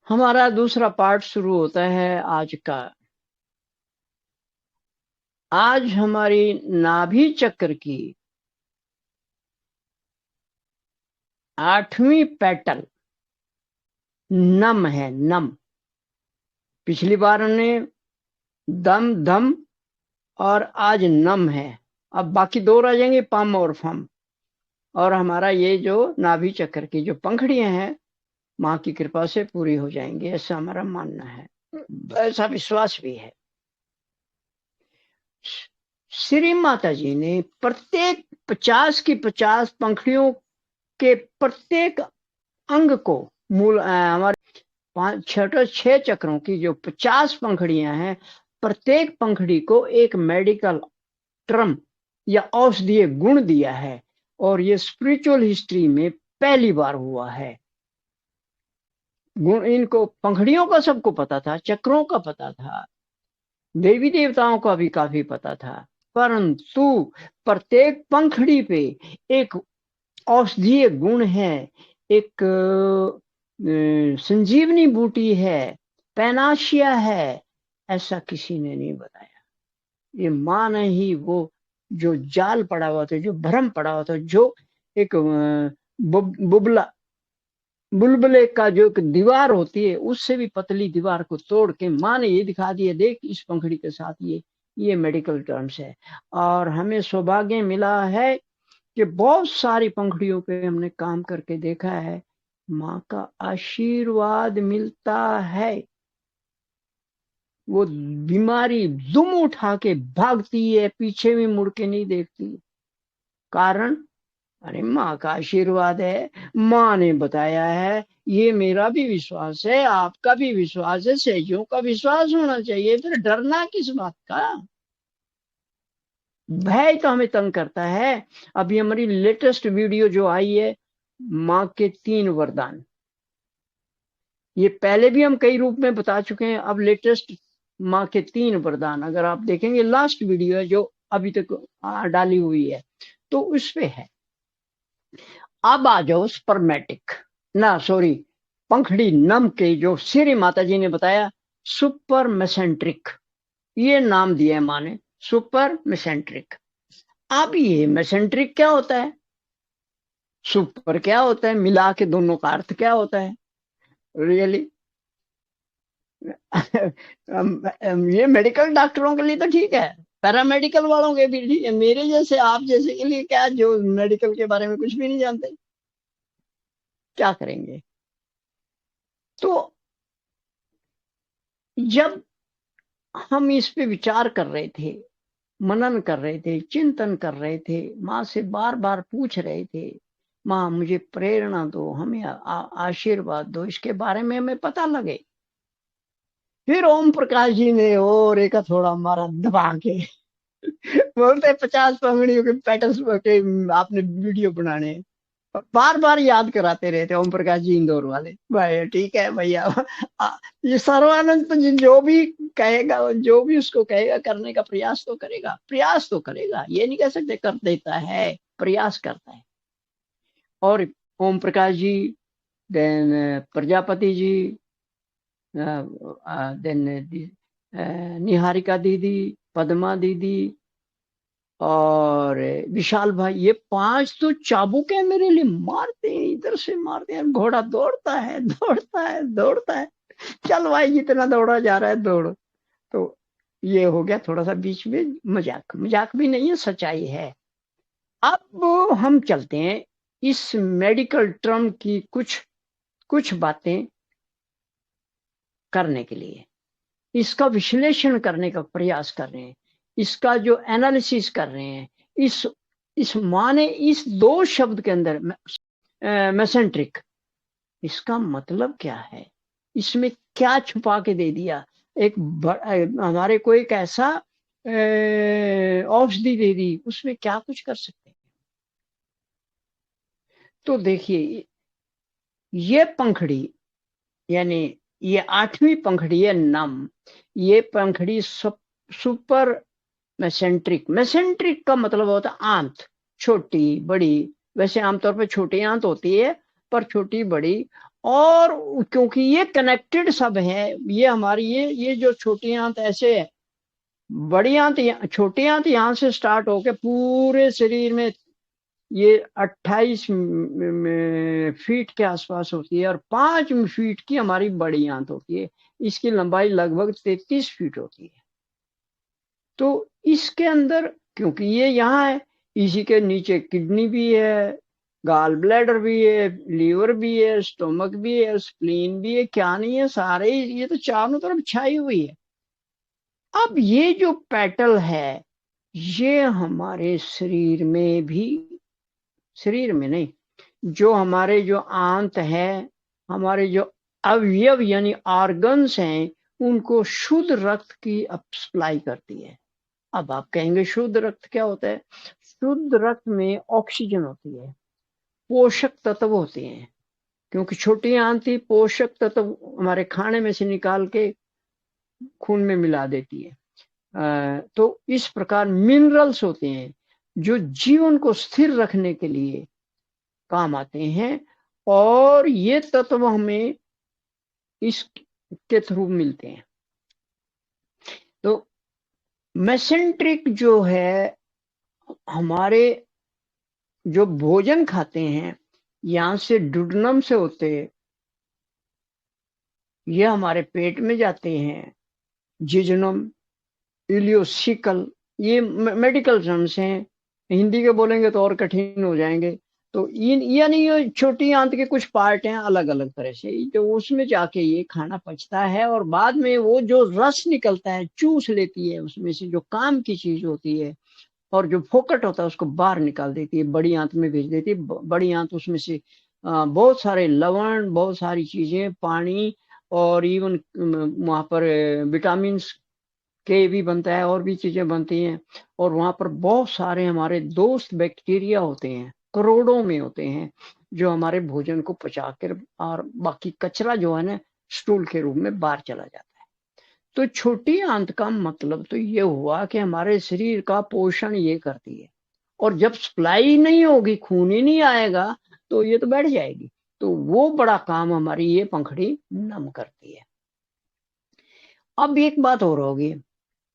हमारा दूसरा पार्ट शुरू होता है आज का। आज हमारी नाभि चक्र की 8वीं पेटल नम है। नम। पिछली बार हमने दम धम और आज नम है। अब बाकी दो रह जाएंगे, पम और फम। और हमारा ये जो नाभि चक्र की जो पंखड़ियां हैं माँ की कृपा से पूरी हो जाएंगी, ऐसा हमारा मानना है, ऐसा विश्वास भी है। श्री माता जी ने प्रत्येक 50 की 50 पंखड़ियों के प्रत्येक अंग को मूल हमारे पांच छठे 6 चक्रों की जो 50 पंखड़ियां हैं, प्रत्येक पंखड़ी को एक मेडिकल टर्म या औषधीय गुण दिया है। और ये स्पिरिचुअल हिस्ट्री में पहली बार हुआ है। गुण इनको पंखड़ियों का सबको पता था, चक्रों का पता था, देवी देवताओं का भी काफी पता था, परंतु प्रत्येक पंखड़ी पे एक औषधीय गुण है, एक संजीवनी बूटी है, पैनाशिया है, ऐसा किसी ने नहीं बताया। ये माँ ने ही वो जो जाल पड़ा हुआ था, जो भ्रम पड़ा हुआ था, जो एक बुबला बुलबुले का जो एक दीवार होती है उससे भी पतली दीवार को तोड़ के माँ ने ये दिखा दिया, देख इस पंखड़ी के साथ ये मेडिकल टर्म्स है। और हमें सौभाग्य मिला है कि बहुत सारी पंखड़ियों पे हमने काम करके देखा है, माँ का आशीर्वाद मिलता है। वो बीमारी दुम उठा के भागती है, पीछे भी मुड़ के नहीं देखती। कारण, अरे माँ का आशीर्वाद है, माँ ने बताया है, ये मेरा भी विश्वास है, आपका भी विश्वास है, सहयोगियों का विश्वास होना चाहिए, फिर डरना किस बात का। भय तो हमें तंग करता है। अभी हमारी लेटेस्ट वीडियो जो आई है, माँ के 3 वरदान, ये पहले भी हम कई रूप में बता चुके हैं। अब लेटेस्ट माँ के 3 वरदान अगर आप देखेंगे, लास्ट वीडियो है जो अभी तक डाली हुई है, तो उस पे है। अब आ जाओ स्पर्मेटिक, ना सॉरी, पंखड़ी नम के जो श्री माता जी ने बताया, सुपर मेसेंट्रिक, ये नाम दिया है माँ ने, सुपर मेसेंट्रिक। अब ये मेसेंट्रिक क्या होता है, सुपर क्या होता है, मिला के दोनों का अर्थ क्या होता है रियली? ये मेडिकल डॉक्टरों के लिए तो ठीक है, पैरामेडिकल वालों के भी ठीक है, मेरे जैसे आप जैसे के लिए क्या, जो मेडिकल के बारे में कुछ भी नहीं जानते, क्या करेंगे? तो जब हम इस पे विचार कर रहे थे, मनन कर रहे थे, चिंतन कर रहे थे, माँ से बार बार पूछ रहे थे, माँ मुझे प्रेरणा दो, हमें आशीर्वाद दो, इसके बारे में हमें पता लगे। फिर ओम प्रकाश जी ने और एक थोड़ा मारा दबा के, बोलते 50 पंगड़ियों के पैटर्न के आपने वीडियो बनाने, बार बार याद कराते रहते ओम प्रकाश जी इंदौर वाले भाई। ठीक है भैया, ये सर्वानंद तो जो भी कहेगा, जो भी उसको कहेगा करने का प्रयास तो करेगा, प्रयास तो करेगा, ये नहीं कह सकते कर देता है, प्रयास करता है। और ओम प्रकाश जी, देन प्रजापति जी, देन निहारिका दीदी, पद्मा दीदी और विशाल भाई, ये 5 तो चाबुक है मेरे लिए, मारते हैं इधर से मारते हैं, घोड़ा दौड़ता है दौड़ता है दौड़ता है, चल भाई जितना दौड़ा जा रहा है दौड़। तो ये हो गया थोड़ा सा बीच में मजाक, मजाक भी नहीं है, सच्चाई है। अब हम चलते हैं इस मेडिकल टर्म की कुछ कुछ बातें करने के लिए, इसका विश्लेषण करने का प्रयास कर रहे हैं, इसका जो एनालिसिस कर रहे हैं। इस माँ ने इस 2 शब्द के अंदर मेसेंट्रिक, इसका मतलब क्या है, इसमें क्या छुपा के दे दिया, हमारे को एक ऐसा औषधि दे दी, उसमें क्या कुछ कर सकते हैं। तो देखिए, ये पंखड़ी, यानी ये 8वीं पंखड़ी है नम, ये पंखड़ी सुपर मेसेंट्रिक, मेसेंट्रिक का मतलब होता है आंत, छोटी बड़ी, वैसे आमतौर पर छोटी आंत होती है, पर छोटी बड़ी, और क्योंकि ये कनेक्टेड सब है, ये हमारी ये जो छोटी आंत ऐसे है, बड़ी आंत छोटी आंत यहाँ से स्टार्ट होके पूरे शरीर में ये 28 फीट के आसपास होती है, और 5 फीट की हमारी बड़ी आंत होती है। इसकी लंबाई लगभग 33 फीट होती है। तो इसके अंदर, क्योंकि ये यहाँ है, इसी के नीचे किडनी भी है, गाल ब्लैडर भी है, लीवर भी है, स्टोमक भी है, स्प्लीन भी है, क्या नहीं है, सारे ये तो चारों तरफ छाई हुई है। अब ये जो पेटल है, ये हमारे शरीर में भी, शरीर में नहीं, जो हमारे जो आंत है, हमारे जो अवयव यानी ऑर्गन्स हैं, उनको शुद्ध रक्त की सप्लाई करती है। अब आप कहेंगे शुद्ध रक्त क्या होता है? शुद्ध रक्त में ऑक्सीजन होती है, पोषक तत्व होते हैं, क्योंकि छोटी आंती पोषक तत्व हमारे खाने में से निकाल के खून में मिला देती है। तो इस प्रकार मिनरल्स होते हैं जो जीवन को स्थिर रखने के लिए काम आते हैं, और ये तत्व हमें इसके थ्रू मिलते हैं। तो मेसेंट्रिक जो है, हमारे जो भोजन खाते हैं यहाँ से डुडनम से होते, ये हमारे पेट में जाते हैं, जिजनम, इलियोसिकल, ये मेडिकल टर्म्स हैं, हिंदी के बोलेंगे तो और कठिन हो जाएंगे। तो इन यानी ये छोटी आंत के कुछ पार्ट हैं अलग अलग तरह से, तो उसमें जाके ये खाना पचता है, और बाद में वो जो रस निकलता है चूस लेती है उसमें से, जो काम की चीज होती है, और जो फोकट होता है उसको बाहर निकाल देती है, बड़ी आंत में भेज देती है। बड़ी आंत उसमें से बहुत सारे लवण, बहुत सारी चीजें, पानी, और इवन वहां पर विटामिन के भी बनता है, और भी चीजें बनती हैं। और वहां पर बहुत सारे हमारे दोस्त बैक्टीरिया होते हैं, करोड़ों में होते हैं, जो हमारे भोजन को पचा कर, और बाकी कचरा जो है ना, स्टूल के रूप में बाहर चला जाता है। तो छोटी आंत का मतलब तो ये हुआ कि हमारे शरीर का पोषण ये करती है, और जब सप्लाई नहीं होगी, खून ही नहीं आएगा, तो ये तो बैठ जाएगी। तो वो बड़ा काम हमारी ये पंखड़ी नम करती है। अब एक बात और होगी,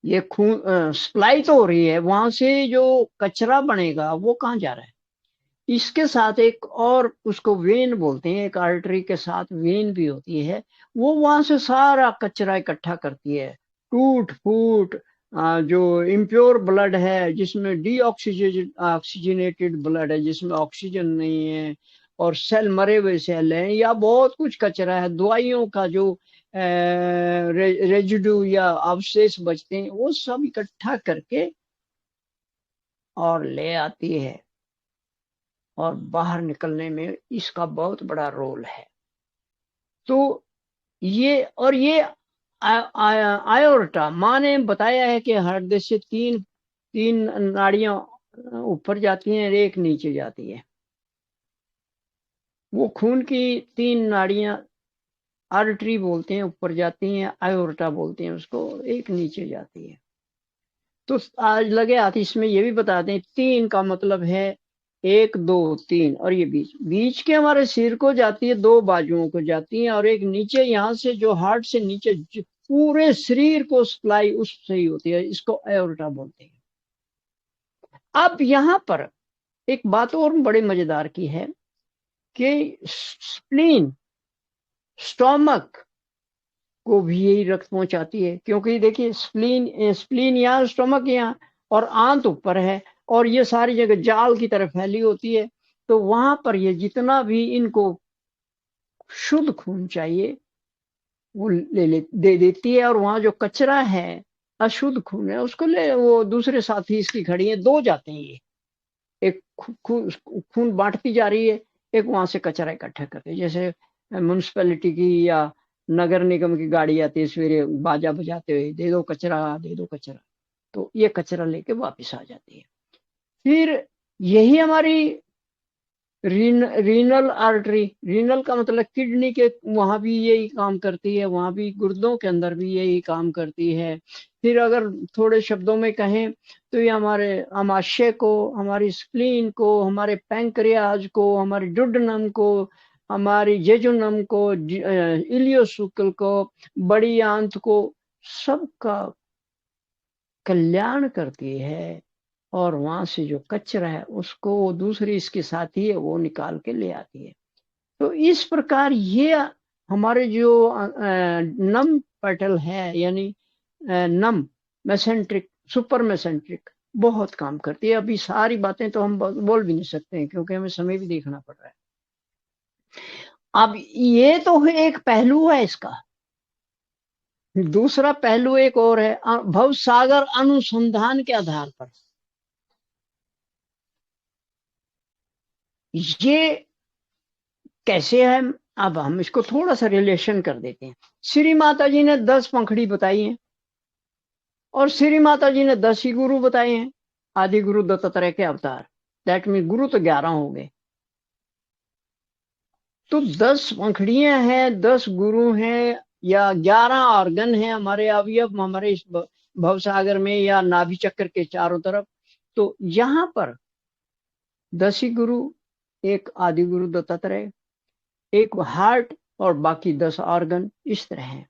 ये खून सप्लाई तो हो रही है, वहां से जो कचरा बनेगा वो कहाँ जा रहा है? इसके साथ एक और, उसको वेन बोलते हैं, एक आर्टरी के साथ वेन भी होती है, वो वहां से सारा कचरा इकट्ठा करती है। टूट फूट जो इम्प्योर ब्लड है, जिसमें ऑक्सीजनेटेड ब्लड है, जिसमें ऑक्सीजन नहीं है, और सेल, मरे हुए सेल हैं, या बहुत कुछ कचरा है, दवाइयों का जो रेजिडू या अवशेष बचते हैं, वो सब इकट्ठा करके और ले आती है, और बाहर निकलने में इसका बहुत बड़ा रोल है। तो ये, और ये आयोर्टा, माँ ने बताया है कि हृदय से तीन तीन नाड़ियां ऊपर जाती हैं, एक नीचे जाती है। वो खून की तीन नाड़ियां आर्टरी बोलते हैं, ऊपर जाती हैं, आयोर्टा बोलते हैं उसको, एक नीचे जाती है। तो आज लगे हाथ इसमें ये भी बता दें, तीन का मतलब है 1 2 3, और ये बीच बीच के हमारे सिर को जाती है, दो बाजुओं को जाती है, और एक नीचे यहाँ से, जो हार्ट से नीचे पूरे शरीर को सप्लाई उससे ही होती है, इसको एओर्टा बोलते हैं। अब यहाँ पर एक बात और बड़े मजेदार की है कि स्प्लीन, स्टोमक को भी यही रक्त पहुंचाती है, क्योंकि देखिए स्प्लीन स्प्लीन यहाँ, स्टोमक यहाँ, और आंत ऊपर है, और ये सारी जगह जाल की तरह फैली होती है। तो वहां पर ये जितना भी इनको शुद्ध खून चाहिए वो दे देती है, और वहां जो कचरा है, अशुद्ध खून है, उसको ले, वो दूसरे साथी इसकी खड़ी है, दो जाते हैं ये, एक खून बांटती जा रही है, एक वहां से कचरा इकट्ठा करते हैं। जैसे म्यूनिसपैलिटी की या नगर निगम की गाड़ी आती है सवेरे बाजा बजाते हुए, दे दो कचरा, दे दो कचरा, तो ये कचरा लेके वापस आ जाती है। फिर यही हमारी रीनल आर्टरी, रीनल का मतलब किडनी के, वहां भी यही काम करती है, वहां भी गुर्दों के अंदर भी यही काम करती है। फिर अगर थोड़े शब्दों में कहें तो ये हमारे आमाशय को, हमारी स्प्लीन को, हमारे पैंक्रियाज को, हमारे डुडनम को, हमारी जेजुनम को, इलियोसुकल को, बड़ी आंत को, सबका कल्याण करती है। और वहां से जो कचरा है उसको वो दूसरी इसके साथी है वो निकाल के ले आती है। तो इस प्रकार ये हमारे जो नम पेटल है, यानी नम मेसेंट्रिक, सुपर मेसेंट्रिक, बहुत काम करती है। अभी सारी बातें तो हम बोल भी नहीं सकते हैं क्योंकि हमें समय भी देखना पड़ रहा है। अब ये तो एक पहलू है इसका। दूसरा पहलू एक और है, भव सागर अनुसंधान के आधार पर ये कैसे है। अब हम इसको थोड़ा सा रिलेशन कर देते हैं। श्री माता जी ने 10 पंखड़ी बताई हैं और श्री माता जी ने 10 ही गुरु बताए हैं, आदि गुरु दत्तात्रेय के अवतार। दैट मीन गुरु तो 11 हो गए। तो 10 पंखड़ियां हैं, 10 गुरु हैं, या 11 ऑर्गन हैं हमारे अवयव हमारे इस भवसागर में, या नाभि चक्र के चारों तरफ। तो यहाँ पर 10 ही गुरु, एक आदि गुरु दत्तात्रेय, एक हार्ट, और बाकी 10 ऑर्गन इस तरह है।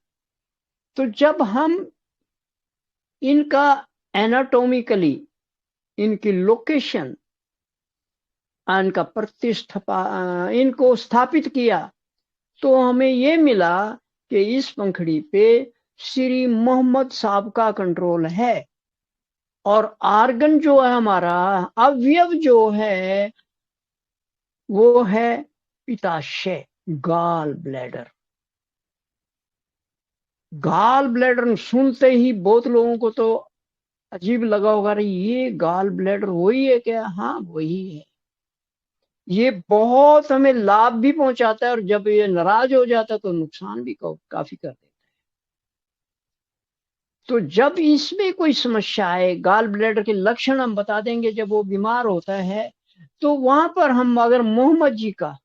तो जब हम इनका एनाटोमिकली इनकी लोकेशन, इनका इनको स्थापित किया, तो हमें ये मिला कि इस पंखड़ी पे श्री मोहम्मद साहब का कंट्रोल है। और आर्गन जो है हमारा, अवयव जो है वो है पित्ताशय, गाल ब्लैडर। गाल ब्लैडर सुनते ही बहुत लोगों को तो अजीब लगा होगा, अरे ये गाल ब्लैडर वही है क्या? हाँ वही है। ये बहुत हमें लाभ भी पहुंचाता है और जब ये नाराज हो जाता है तो नुकसान भी काफी कर देता है। तो जब इसमें कोई समस्या है, गाल ब्लैडर के लक्षण हम बता देंगे जब वो बीमार होता है, तो वहां पर हम अगर मोहम्मद जी का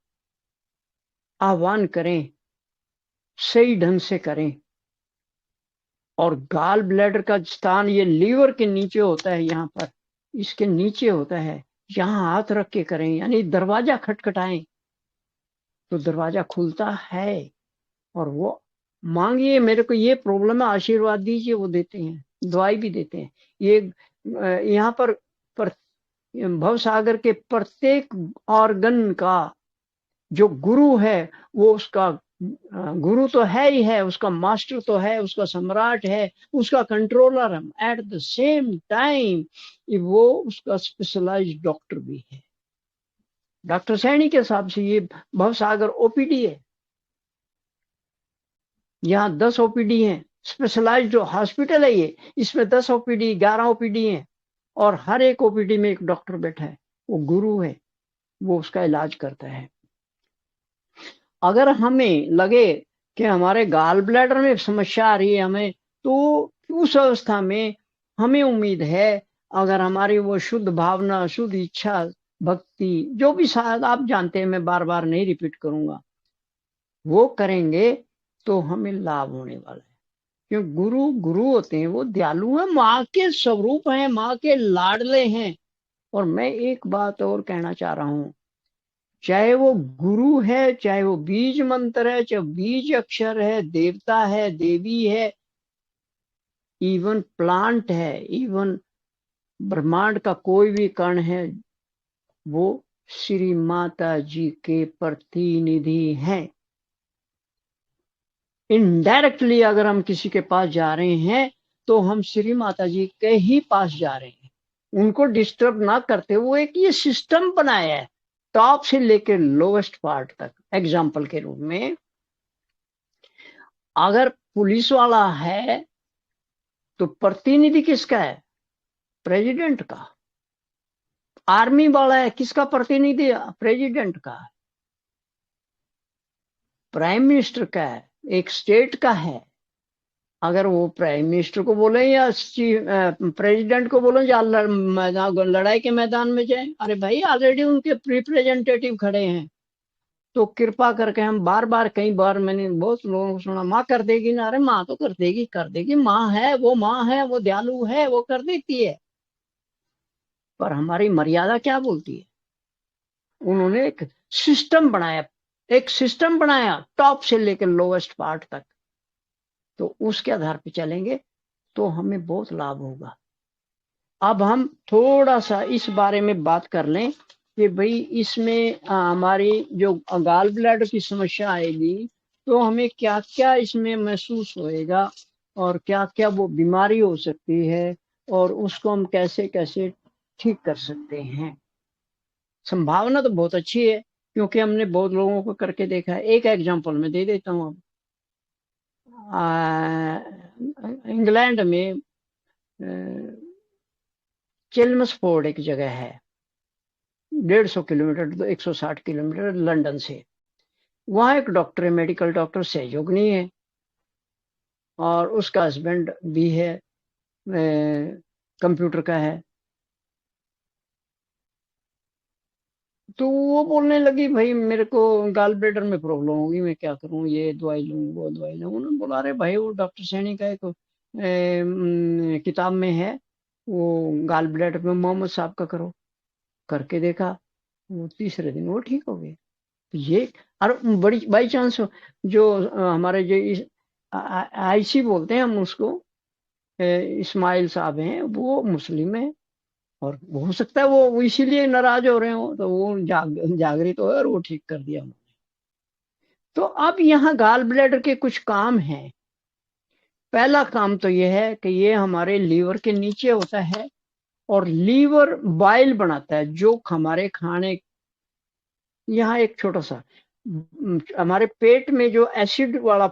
आह्वान करें, सही ढंग से करें, और गाल ब्लैडर का स्थान ये लीवर के नीचे होता है, यहाँ पर इसके नीचे होता है, यहाँ हाथ रख के करें, यानी दरवाजा खटखटाएं तो दरवाजा खुलता है। और वो मांगिए मेरे को ये प्रॉब्लम है, आशीर्वाद दीजिए, वो देते हैं, दवाई भी देते हैं। ये यहाँ पर भवसागर के प्रत्येक ऑर्गन का जो गुरु है, वो उसका गुरु तो है ही है, उसका मास्टर तो है, उसका सम्राट है, उसका कंट्रोलर है, एट द सेम टाइम वो उसका स्पेशलाइज्ड डॉक्टर भी है। डॉक्टर सैनी के हिसाब से ये भवसागर ओपीडी है। यहाँ 10 ओपीडी हैं, स्पेशलाइज्ड जो हॉस्पिटल है ये, इसमें 10 ओपीडी 11 ओपीडी हैं, और हर एक ओपीडी में एक डॉक्टर बैठा है, वो गुरु है, वो उसका इलाज करता है। अगर हमें लगे कि हमारे गाल ब्लैडर में समस्या आ रही है हमें, तो उस अवस्था में हमें उम्मीद है, अगर हमारी वो शुद्ध भावना, शुद्ध इच्छा, भक्ति, जो भी शायद आप जानते हैं, मैं बार बार नहीं रिपीट करूंगा, वो करेंगे तो हमें लाभ होने वाला है। क्योंकि गुरु गुरु होते हैं, वो दयालु है, माँ के स्वरूप हैं, माँ के लाडले हैं। और मैं एक बात और कहना चाह रहा हूं, चाहे वो गुरु है, चाहे वो बीज मंत्र है, चाहे बीज अक्षर है, देवता है, देवी है, इवन प्लांट है, इवन ब्रह्मांड का कोई भी कण है, वो श्री माता जी के प्रतिनिधि हैं। इनडायरेक्टली अगर हम किसी के पास जा रहे हैं तो हम श्री माता जी के ही पास जा रहे हैं, उनको डिस्टर्ब ना करते। वो एक ये सिस्टम बनाया है टॉप से लेकर लोवेस्ट पार्ट तक। एग्जाम्पल के रूप में, अगर पुलिस वाला है तो प्रतिनिधि किसका है? प्रेसिडेंट का। आर्मी वाला है, किसका प्रतिनिधि? प्रेसिडेंट का। प्राइम मिनिस्टर का है, एक स्टेट का है। अगर वो प्राइम मिनिस्टर को बोले या प्रेसिडेंट को बोले या लड़ाई के मैदान में जाए, अरे भाई ऑलरेडी उनके रिप्रेजेंटेटिव खड़े हैं। तो कृपा करके हम बार बार, कई बार मैंने बहुत लोगों को सुना, माँ कर देगी ना, अरे माँ तो कर देगी, कर देगी, माँ है, वो माँ है, वो दयालु है, वो कर देती है। पर हमारी मर्यादा क्या बोलती है? उन्होंने एक सिस्टम बनाया, एक सिस्टम बनाया टॉप से लेकर लोवेस्ट पार्ट तक, तो उसके आधार पे चलेंगे तो हमें बहुत लाभ होगा। अब हम थोड़ा सा इस बारे में बात कर लें कि भाई इसमें हमारी जो गाल ब्लैडर की समस्या आएगी तो हमें क्या क्या इसमें महसूस होएगा और क्या क्या वो बीमारी हो सकती है और उसको हम कैसे कैसे ठीक कर सकते हैं। संभावना तो बहुत अच्छी है क्योंकि हमने बहुत लोगों को करके देखा है। एक एग्जांपल मैं दे देता हूँ। अब इंग्लैंड में चेल्मसफोर्ड एक जगह है, 150 किलोमीटर तो 160 किलोमीटर लंदन से। वहाँ एक डॉक्टर है, मेडिकल डॉक्टर सहयोगनी है, और उसका हस्बैंड भी है, कंप्यूटर का है। तो वो बोलने लगी भाई मेरे को गाल ब्लेडर में प्रॉब्लम होगी, मैं क्या करूं, ये दवाई लूं वो दवाई लूं। उन्होंने बोला अरे भाई वो डॉक्टर सैनी का एक किताब में है, वो गाल ब्लेडर में मोहम्मद साहब का करो। करके देखा, वो तीसरे दिन वो ठीक हो गए। तो ये और बड़ी बाई चांस जो हमारे जो आईसी बोलते हैं हम उसको, इस्माइल साहब हैं, वो मुस्लिम है, और हो सकता है वो इसीलिए नाराज हो रहे हो, तो वो जागृत हो और वो ठीक कर दिया उन्होंने। तो अब यहाँ गाल ब्लैडर के कुछ काम हैं। पहला काम तो ये है कि ये हमारे लीवर के नीचे होता है, और लीवर बाइल बनाता है जो हमारे खाने, यहाँ एक छोटा सा हमारे पेट में जो एसिड वाला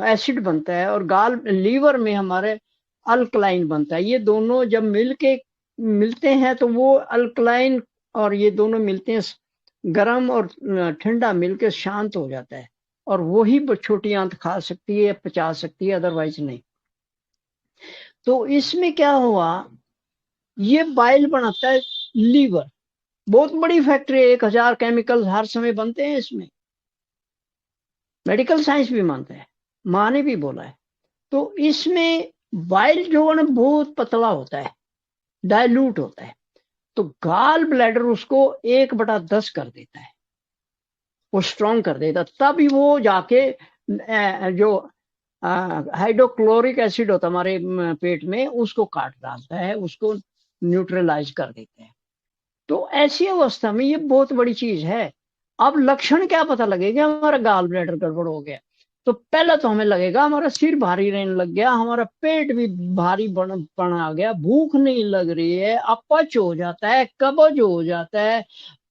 एसिड बनता है, और गाल लीवर में हमारे अल्कलाइन बनता है। ये दोनों जब मिलते हैं तो वो अल्कलाइन, और ये दोनों मिलते हैं, गर्म और ठंडा मिलकर शांत हो जाता है, और वही छोटी आंत खा सकती है, पचा सकती है, अदरवाइज नहीं। तो इसमें क्या हुआ, ये बाइल बनाता है लीवर, बहुत बड़ी फैक्ट्री है, 1000 केमिकल हर समय बनते हैं इसमें, मेडिकल साइंस भी मानता है, माँ ने भी बोला है। तो इसमें बाइल जो है ना बहुत पतला होता है, डाइल्यूट होता है, तो गाल ब्लैडर उसको 1/10 कर देता है, वो स्ट्रॉन्ग कर देता, तभी वो जाके जो हाइड्रोक्लोरिक एसिड होता है हमारे पेट में, उसको काट डालता है, उसको न्यूट्रलाइज कर देता है। तो ऐसी अवस्था में ये बहुत बड़ी चीज है। अब लक्षण क्या पता लगेगा हमारा गाल ब्लैडर गड़बड़ हो गया, तो पहला तो हमें लगेगा हमारा सिर भारी रहने लग गया, हमारा पेट भी भारी बन आ गया, भूख नहीं लग रही है, अपच हो जाता है, कब्ज हो जाता है,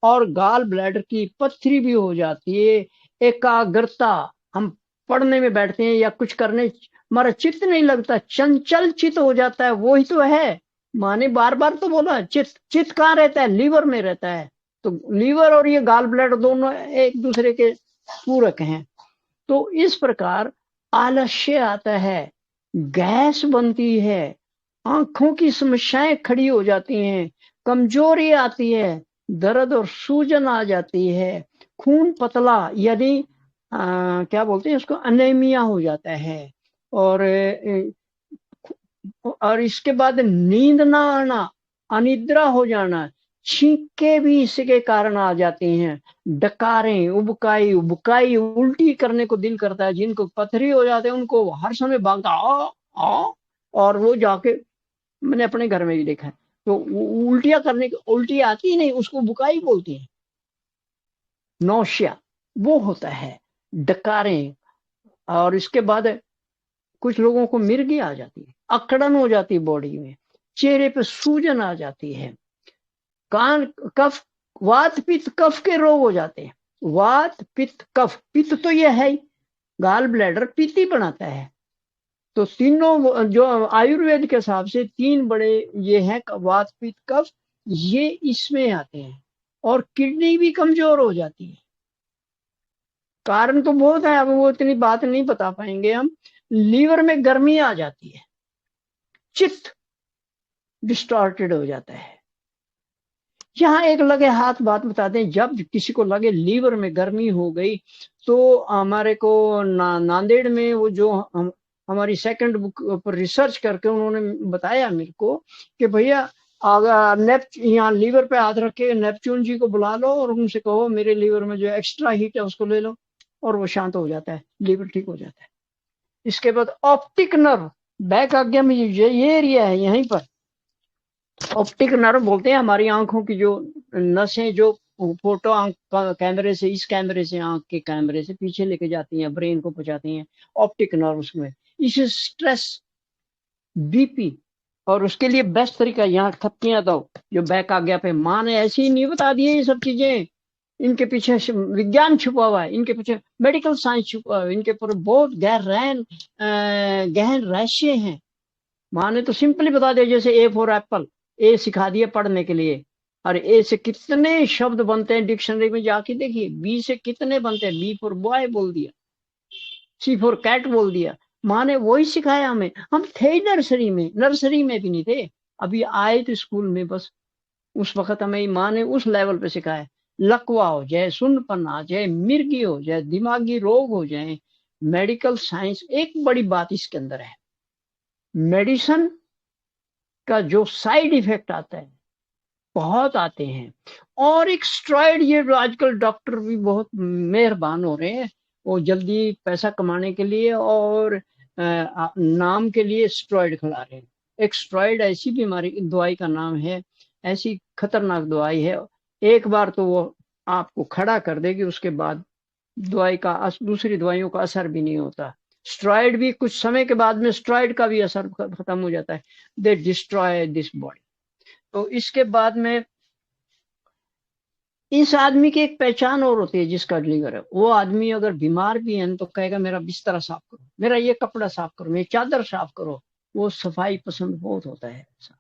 और गाल ब्लैडर की पत्थरी भी हो जाती है। एकाग्रता, हम पढ़ने में बैठते हैं या कुछ करने, हमारा चित्त नहीं लगता, चंचल चित्त हो जाता है, वही तो है। माने बार बार तो बोला, चित्त चित्त कहाँ रहता है, लीवर में रहता है। तो लीवर और ये गाल ब्लैडर दोनों एक दूसरे के पूरक हैं। तो इस प्रकार आलस्य आता है, गैस बनती है, आंखों की समस्याएं खड़ी हो जाती हैं, कमजोरी आती है, दर्द और सूजन आ जाती है, खून पतला यानी क्या बोलते हैं उसको, अनेमिया हो जाता है, और इसके बाद नींद ना आना, अनिद्रा हो जाना, छींके भी इसके कारण आ जाती हैं, डकारें, उबकाई उबकाई, उल्टी करने को दिल करता है, जिनको पथरी हो जाते हैं उनको हर समय भागता आ, और वो जाके, मैंने अपने घर में भी देखा है, तो उल्टियां करने की, उल्टी आती ही नहीं, उसको बुकाई बोलती है, नौशिया वो होता है, डकारें, और इसके बाद कुछ लोगों को मिर्गी आ जाती है, अकड़न हो जाती है बॉडी में, चेहरे पे सूजन आ जाती है, कान कफ, वात पित्त कफ के रोग हो जाते हैं। वात पित्त कफ, पित्त तो ये है ही, गाल ब्लैडर पित्त ही बनाता है। तो तीनों जो आयुर्वेद के हिसाब से 3 बड़े ये हैं, वात पित्त कफ, ये इसमें आते हैं, और किडनी भी कमजोर हो जाती है। कारण तो बहुत है, अब वो इतनी बात नहीं बता पाएंगे हम। लीवर में गर्मी आ जाती है, चित्त डिस्टॉर्टेड हो जाता है। यहाँ एक लगे हाथ बात बताते हैं, जब किसी को लगे लीवर में गर्मी हो गई, तो हमारे को नांदेड़ में वो जो हमारी सेकंड बुक पर रिसर्च करके उन्होंने बताया मेरे को कि भैया अगर यहाँ लीवर पे हाथ रख के नेपच्यून जी को बुला लो और उनसे कहो मेरे लीवर में जो एक्स्ट्रा हीट है उसको ले लो, और वो शांत हो जाता है, लीवर ठीक हो जाता है। इसके बाद ऑप्टिक नर्व, बैक आज्ञा में ये एरिया है, यहीं पर ऑप्टिक नर्व बोलते हैं। हमारी आंखों की जो नसें जो फोटो आंख कैमरे से, इस कैमरे से आंख के कैमरे से पीछे लेके जाती हैं, ब्रेन को पहुंचाती हैं, ऑप्टिक नर्व उसमें। इसे स्ट्रेस, बीपी, और उसके लिए बेस्ट तरीका यहाँ थपकियां दो, जो बैक आ गया पे। माँ ने ऐसे ही नहीं बता दिए ये सब चीजें, इनके पीछे विज्ञान छुपा हुआ है, इनके पीछे मेडिकल साइंस छुपा हुआ है, इनके ऊपर बहुत गहन रहस्य हैं। माँ ने तो सिंपली बता दिया, जैसे ए फॉर एप्पल, ए सिखा दिया पढ़ने के लिए। और ए से कितने शब्द बनते हैं डिक्शनरी में जाके देखिए, बी से कितने बनते हैं, बी फॉर बॉय बोल दिया, सी फॉर कैट बोल दिया। माँ ने वही सिखाया हमें। हम थे नर्सरी में, नर्सरी में भी नहीं थे, अभी आए थे स्कूल में बस। उस वक्त हमें माँ ने उस लेवल पे सिखाया। लकवा हो जाए, सुन्नपन आ जाए, मिर्गी हो जाए, दिमागी रोग हो जाए, मेडिकल साइंस। एक बड़ी बात इसके अंदर है, मेडिसिन का जो साइड इफेक्ट आता है, बहुत आते हैं। और एक स्टेरॉइड, ये आजकल डॉक्टर भी बहुत मेहरबान हो रहे हैं, वो जल्दी पैसा कमाने के लिए और नाम के लिए स्टेरॉइड खिला रहे हैं। एक स्टेरॉइड ऐसी बीमारी, दवाई का नाम है, ऐसी खतरनाक दवाई है, एक बार तो वो आपको खड़ा कर देगी, उसके बाद दवाई का दूसरी दवाइयों का असर भी नहीं होता। स्टेरॉइड भी कुछ समय के बाद में स्टेरॉइड का भी असर खत्म हो जाता है। दे डिस्ट्रॉय दिस बॉडी। तो इसके बाद में इस आदमी की एक पहचान और होती है, जिसका लीवर है, वो आदमी अगर बीमार भी है तो कहेगा मेरा बिस्तर साफ करो, मेरा ये कपड़ा साफ करो, मेरी चादर साफ करो। वो सफाई पसंद बहुत होता है ऐसा।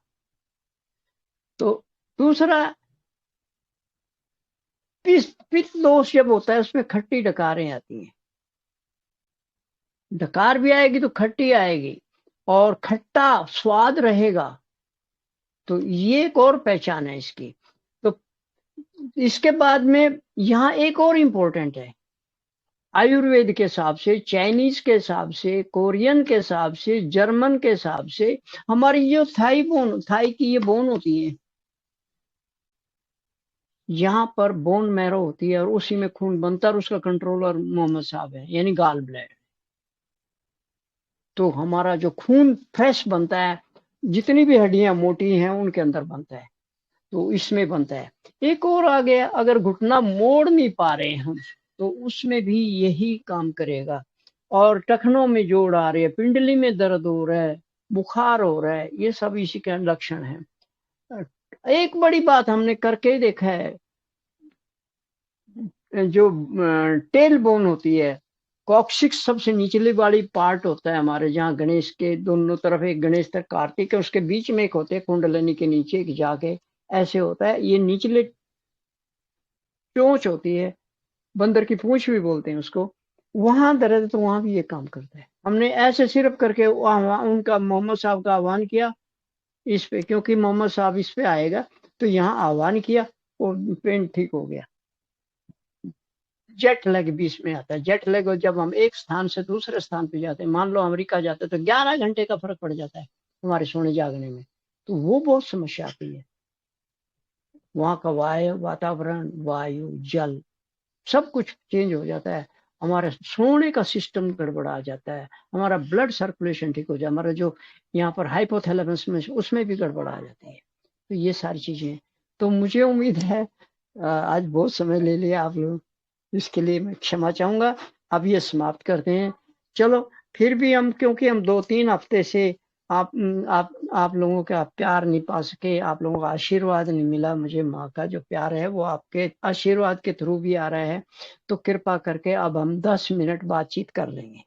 तो दूसरा, पित्त दोष जब होता है उसमें खट्टी डकारें आती हैं। डकार भी आएगी तो खट्टी आएगी, और खट्टा स्वाद रहेगा। तो ये एक और पहचान है इसकी। तो इसके बाद में यहाँ एक और इम्पोर्टेंट है, आयुर्वेद के हिसाब से, चाइनीज के हिसाब से, कोरियन के हिसाब से, जर्मन के हिसाब से, हमारी जो थाई बोन, थाई की ये बोन होती है, यहाँ पर बोन मैरो होती है और उसी में खून बनता है, और उसका कंट्रोलर मोहम्मद साहब है, यानी गाल ब्लैडर। तो हमारा जो खून फ्रेश बनता है, जितनी भी हड्डियां मोटी हैं उनके अंदर बनता है, तो इसमें बनता है। एक और आ गया, अगर घुटना मोड़ नहीं पा रहे हैं हम, तो उसमें भी यही काम करेगा। और टखनों में जोड़ आ रही है, पिंडली में दर्द हो रहा है, बुखार हो रहा है, ये सब इसी के लक्षण है। एक बड़ी बात हमने करके ही देखा है, जो टेल बोन होती है, कॉक्सिक्स सबसे निचली वाली पार्ट होता है हमारे, जहाँ गणेश के दोनों तरफ, एक गणेश तक कार्तिक है, उसके बीच में एक होते हैं कुंडलनी के नीचे एक जाके ऐसे होता है, ये निचले चोंच होती है, बंदर की पूंछ भी बोलते हैं उसको, वहां दर्द, तो वहां भी ये काम करता है। हमने ऐसे सिर्फ करके उनका, मोहम्मद साहब का आह्वान किया इस पे, क्योंकि मोहम्मद साहब इस पे आएगा, तो यहाँ आह्वान किया, वो पेन ठीक हो गया। जेट लैग भी इसमें आता है। जेट लैग, और जब हम एक स्थान से दूसरे स्थान पे जाते हैं, मान लो अमेरिका जाते हैं, तो 11 घंटे का फर्क पड़ जाता है हमारे सोने जागने में, तो वो बहुत समस्या आती है। वहाँ का वातावरण, वायु, जल, सब कुछ चेंज हो जाता है, हमारे सोने का सिस्टम गड़बड़ा जाता है, हमारा ब्लड सर्कुलेशन ठीक हो जाए, हमारा जो यहाँ पर हाइपोथैलेमस में, उसमें भी गड़बड़ा जाती है। तो ये सारी चीजें, तो मुझे उम्मीद है आज बहुत समय ले लिया आप लोग, इसके लिए मैं क्षमा चाहूंगा। अब ये समाप्त करते हैं। चलो, फिर भी हम, क्योंकि हम 2-3 हफ्ते से आप लोगों का प्यार नहीं पा सके, आप लोगों का आशीर्वाद नहीं मिला, मुझे माँ का जो प्यार है वो आपके आशीर्वाद के थ्रू भी आ रहा है, तो कृपा करके अब हम 10 मिनट बातचीत कर लेंगे।